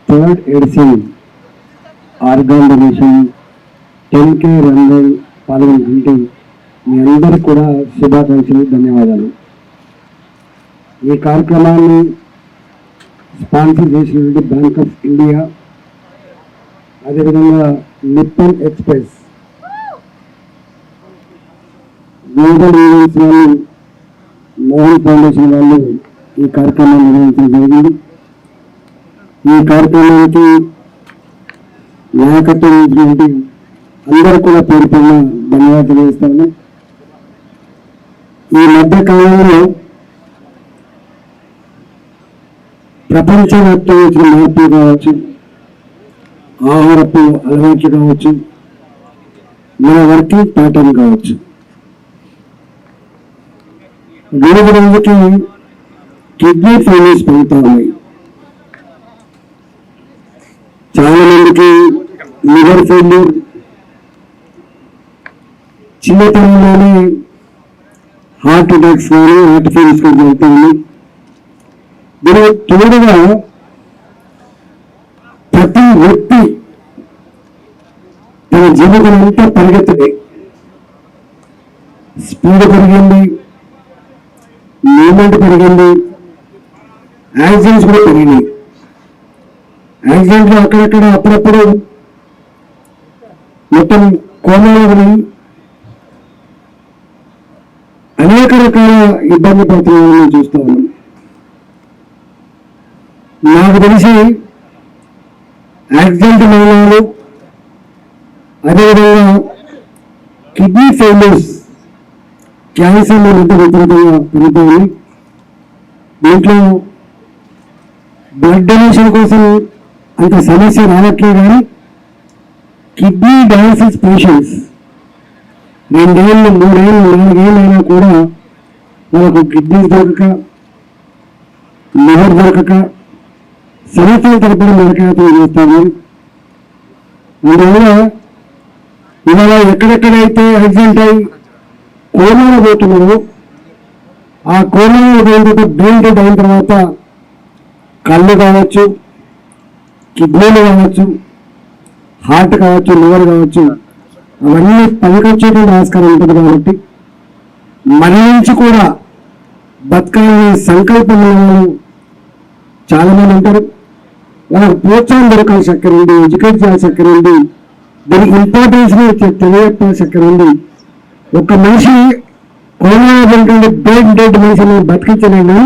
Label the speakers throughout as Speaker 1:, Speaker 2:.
Speaker 1: Third edition organ donation 10K run పాల్గొంటుంటే మీ అందరికీ కూడా శుభాకాంక్షలు, ధన్యవాదాలు. ఈ కార్యక్రమాన్ని స్పాన్సర్ చేసినటువంటి బ్యాంక్ ఆఫ్ ఇండియా, అదేవిధంగా నిప్పన్ ఎక్స్ప్రెస్, గ్లోబల్ ఈవెంట్స్ వాళ్ళు, మోహన్ ఫౌండేషన్ వాళ్ళు ఈ కార్యక్రమాన్ని నిర్వహించడం జరిగింది. ఈ కార్యక్రమానికి నాయకత్వం వహించినటువంటి అందరూ కూడా పేరు పైన ధన్యవాదాలు తెలియజేస్తాను. ఈ మధ్య కాలంలో ప్రపంచవ్యాప్తంగా వచ్చిన మార్పులు కావచ్చు, ఆహారపు అలవాట్లు కావచ్చు, మన వర్కింగ్ ప్యాటర్న్ కావచ్చు, రోజు రోజుకి కిడ్నీ ఫెయిల్యూర్స్ పెరుగుతూ ఉన్నాయి. చాలా మందికి లివర్ ఫెయిల్యూర్, చిన్నతనంలోనే హార్ట్ అటాక్స్ కానీ హార్ట్ ఫెయిల్యూర్స్ కానీ జరుగుతూ ఉన్నాయి. దీని తోడుగా ప్రతి వ్యక్తి తన జీవితం అంతా పరిగెత్తడే, స్పీడ్ పెరిగింది, మూమెంట్ పెరిగింది, యాక్సిడెంట్స్ కూడా పెరిగినాయి. యాక్సిడెంట్లు అక్కడక్కడ అప్పుడప్పుడు మొత్తం కోమాలో అనేక రకాల ఇబ్బంది పడుతున్నామని చూస్తూ ఉన్నాం. నాకు తెలిసి యాక్సిడెంట్ మరణాలు, అదేవిధంగా కిడ్నీ ఫెయిల్యూర్స్, క్యాన్సర్లు ఎంత విపరీతంగా పెరుగుతాయి. దీంట్లో బ్లడ్ డొనేషన్ కోసం అంత సమస్య రావట్లేదు, కానీ కిడ్నీ డయాలసిస్ పేషెంట్స్ 2 ఏళ్ళు 3 ఏళ్ళు 4 ఏళ్ళు అయినా కూడా వాళ్ళకు కిడ్నీస్ దొరకక, లివర్ దొరకక సంవత్సరాల తరపున నరకయాత్ర చేస్తారు. అందువల్ల ఇవాళ ఎక్కడెక్కడైతే యాక్సిడెంట్ అయి కోమాలో పోతున్నారో, ఆ కోమాలో పోయిన బ్రెయిన్ డెడ్ అయిన తర్వాత కళ్ళు కావచ్చు, కిడ్నీలు కావచ్చు, హార్ట్ కావచ్చు, లివర్ కావచ్చు, అవన్నీ పనికొచ్చేటువంటి ఆస్కారం ఉంటుంది. కాబట్టి మరణించి కూడా బతకాలని సంకల్పం వాళ్ళు చాలామంది ఉంటారు. వాళ్ళకి ప్రోత్సాహం దొరకాలి చక్కర ఉంది, ఎడ్యుకేట్ చేయాలి చక్కర ఉంది, దీనికి ఇంపార్టెన్స్ తెలియజెప్పాలి చక్కర ఉంది. ఒక మనిషి కోమాలో బ్రెయిన్ డెడ్ మనిషిని బతికించలేని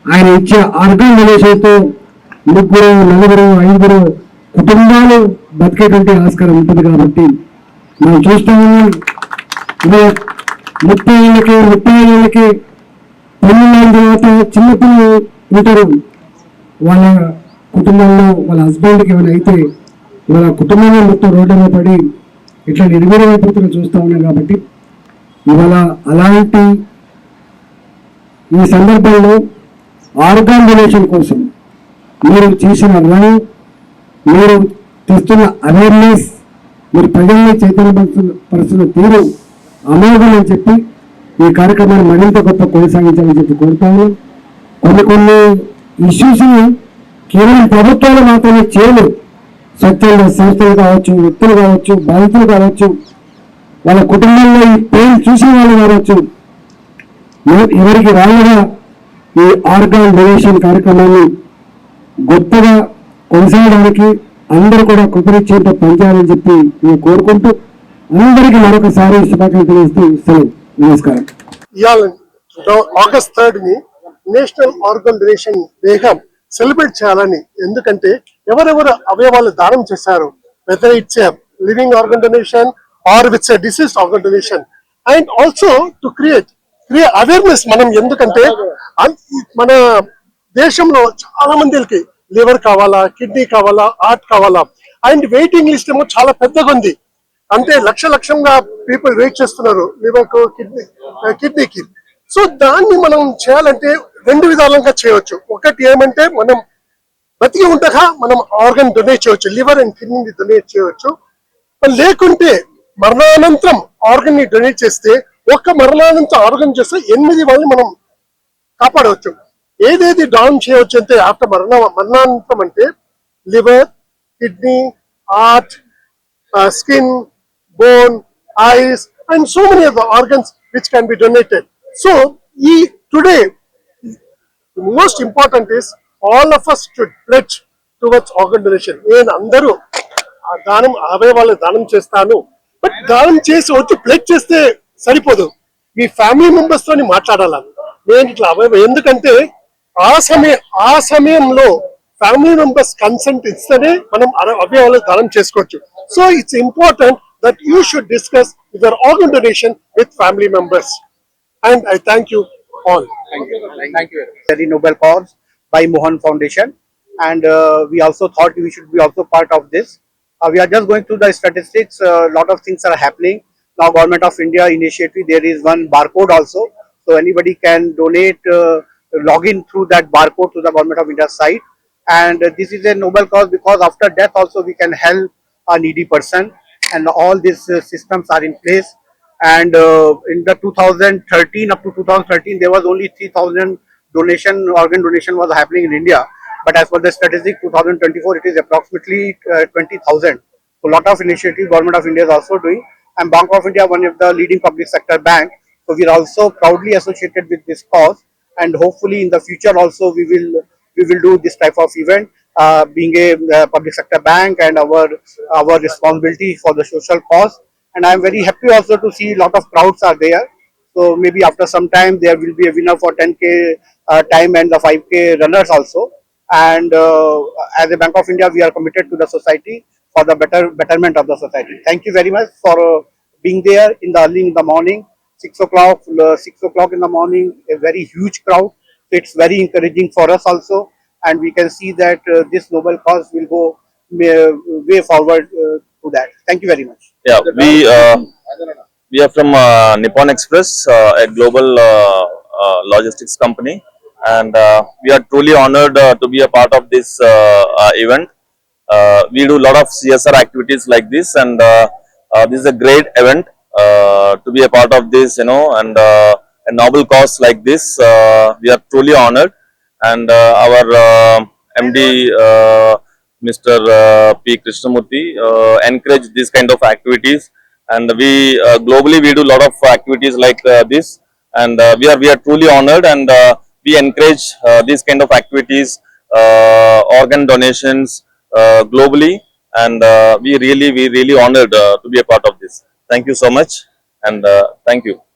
Speaker 1: ఆయన ఇచ్చే ఆర్గాన్ డొనేషన్తో 3, 4, 5 కుటుంబాలు బతికేటువంటి ఆస్కారం ఉంటుంది. కాబట్టి మనం చూస్తూ ఉన్నాం, 30 ఏళ్ళకి 35 ఏళ్ళకి పెళ్ళిళ్ళైన తర్వాత చిన్నపిల్లలు ఉంటారు. వాళ్ళ కుటుంబంలో వాళ్ళ హస్బెండ్కి ఏమైనా అయితే వాళ్ళ కుటుంబంలో మొత్తం రోడ్డులో పడి ఇట్లా నిర్వీర్యమైపోతున్న చూస్తూ ఉన్నాం. కాబట్టి ఇవాళ అలాంటి ఈ సందర్భంలో ఆర్గాన్ డొనేషన్ కోసం మీరు చేసిన రన్, మీరు తెస్తున్న అవేర్నెస్, మీరు ప్రజల్ని చైతన్యపరుస్తున్న తీరు అమోఘం అని చెప్పి ఈ కార్యక్రమాన్ని మరింత గొప్ప కొనసాగించాలని చెప్పి కోరుతాము. కొన్ని ఇష్యూస్ని కేవలం ప్రభుత్వాలు మాత్రమే చేయలేవు. స్వచ్ఛంద సంస్థలు కావచ్చు, వ్యక్తులు కావచ్చు, బాధితులు కావచ్చు, వాళ్ళ కుటుంబంలో ఈ పెయిన్ చూసిన వాళ్ళు కావచ్చు, ఎవరికి రాళ్ళగా ఈ ఆర్గాన్ డొనేషన్ కార్యక్రమాన్ని గొప్పగా కొనసాగడానికి అందరూ కూడా కృపరిచ్చేంత పనిచేయాలని చెప్పి నేను కోరుకుంటూ అందరికీ మరొకసారి శుభాకాంక్షలు తెలియజేస్తూ సెలవు. నమస్కారం.
Speaker 2: ఇవాళ ఆగస్ట్ 3 ని నేషనల్ ఆర్గన్ డొనేషన్ డేగా సెలబ్రేట్ చేయాలని. ఎందుకంటే ఎవరెవరు అవయవాలు దానం చేశారు, whether it's living organ donation or with deceased organ donation, and also to create awareness. మనం ఎందుకంటే మన దేశంలో చాలా మందికి లివర్ కావాలా, కిడ్నీ కావాలా, హార్ట్ కావాలా, అండ్ వెయిటింగ్ లిస్ట్ ఏమో చాలా పెద్దగా ఉంది. అంటే లక్షంగా పీపుల్ వెయిట్ చేస్తున్నారు లివర్ కు, కిడ్నీకి. సో దాన్ని మనం చేయాలంటే 2 విధాలుగా చేయవచ్చు. ఒకటి ఏమంటే మనం బతికి ఉండగా మనం ఆర్గన్ డొనేట్ చేయవచ్చు, లివర్ అండ్ కిడ్నీ డొనేట్ చేయవచ్చు. లేకుంటే మరణానంతరం ఆర్గన్ ని డొనేట్ చేస్తే, ఒక్క మరణానంతరం ఆర్గన్ చేస్తే 8 వాళ్ళని మనం కాపాడవచ్చు. ఏదేది డౌన్ చేయవచ్చు అంటే ఆఫ్టర్ మరణానంతరం అంటే liver, kidney, heart, skin, bone, eyes, and so many other organs which can be donated. So, today, the most important is all of us should pledge towards organ donation. నేను అందరూ ఆ దానం అవయవాల దానం చేస్తాను, బట్ దానం చేసి వచ్చి ప్లెజ్ చేస్తే సరిపోదు, మీ ఫ్యామిలీ మెంబర్స్ తోని మాట్లాడాలి. నేను ఇట్లా అవయవం ఎందుకంటే ఆ సమయంలో ఫ్యామిలీ మెంబర్స్ కన్సెంట్ ఇస్తేనే మనం అవయవాలు దానం చేసుకోవచ్చు. So it's important that you should discuss your organ donation with family members. And I thank you all.
Speaker 3: Thank you. Thank you. Very noble cause by Mohan Foundation, and we also thought we should be also part of this. We are just going through the statistics. A lot of things are happening now. Government of India initiative. There is one barcode also, so anybody can donate, log in through that barcode to the Government of India site. And this is a noble cause because after death also we can help a needy person, and all these systems are in place. And in the 2013 up to 2013 there was only 3,000 organ donation was happening in India, but as per the statistic 2024 it is approximately 20,000. So a lot of initiative Government of India is also doing, and Bank of India, one of the leading public sector bank, so we are also proudly associated with this cause, and hopefully in the future also we will do this type of event, being a public sector bank, and our responsibility for the social cause. And I am very happy also to see a lot of crowds are there. So maybe after some time there will be a winner for 10k time and the 5k runners also. And as a Bank of India, we are committed to the society for the betterment of the society. Thank you very much for being there in the early in the morning, 6 o'clock in the morning, a very huge crowd. So it's very encouraging for us also, and we can see that this noble cause will go way forward to that. Thank you very much.
Speaker 4: Yeah, we are from Nippon Express, a global logistics company, and we are truly honored to be a part of this event. We do a lot of CSR activities like this, and this is a great event to be a part of this, you know, and a noble cause like this. We are truly honored, and our MD. Mr. P. Krishnamurthy encourage this kind of activities, and we globally we do a lot of activities like this, and we are truly honored, and we encourage these kind of activities, organ donations globally, and we really honored to be a part of this. Thank you so much, and thank you.